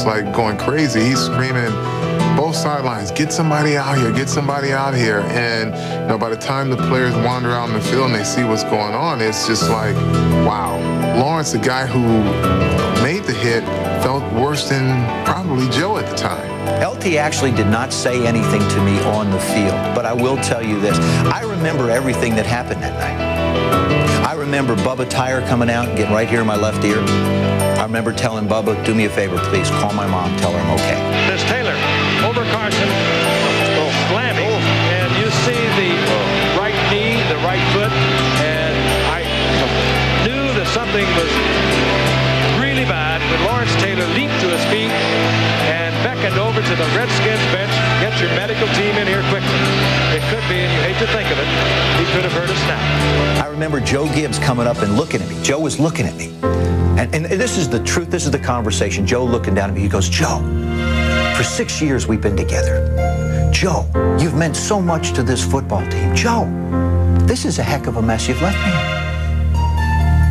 just like going crazy. He's screaming both sidelines, get somebody out here, get somebody out here. And you know, by the time the players wander out in the field and they see what's going on, it's just like, wow. Lawrence, the guy who made the hit, felt worse than probably Joe at the time. LT actually did not say anything to me on the field, but I will tell you this. I remember everything that happened that night. I remember Bubba Tyer coming out and getting right here in my left ear. I remember telling Bubba, do me a favor, please, call my mom, tell her I'm okay. There's Taylor over Carson, slamming, and you see the right knee, the right foot, and I knew that something was really bad when Lawrence Taylor leaped to his feet and beckoned over to the Redskins bench. Get your medical team in here quickly. It could be, and you hate to think of it, he could have hurt a snap. I remember Joe Gibbs coming up and looking at me. Joe was looking at me. And this is the truth. This is the conversation. Joe looking down at me. He goes, Joe, for 6 years we've been together. Joe, you've meant so much to this football team. Joe, this is a heck of a mess you've left me in.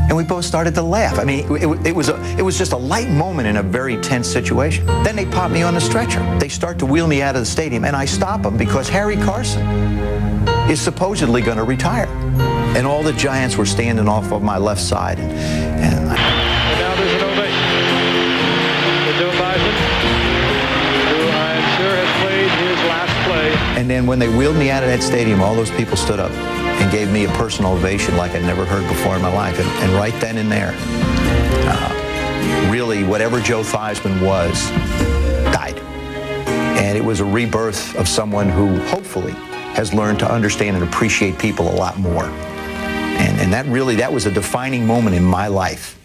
And we both started to laugh. I mean, it was just a light moment in a very tense situation. Then they pop me on the stretcher. They start to wheel me out of the stadium, and I stop them because Harry Carson is supposedly going to retire. And all the Giants were standing off of my left side. And now there's an ovation for Joe Theisman, who I'm sure has played his last play. And then when they wheeled me out of that stadium, all those people stood up and gave me a personal ovation like I'd never heard before in my life. And right then and there, really, whatever Joe Theisman was, died. And it was a rebirth of someone who hopefully has learned to understand and appreciate people a lot more. And that was a defining moment in my life.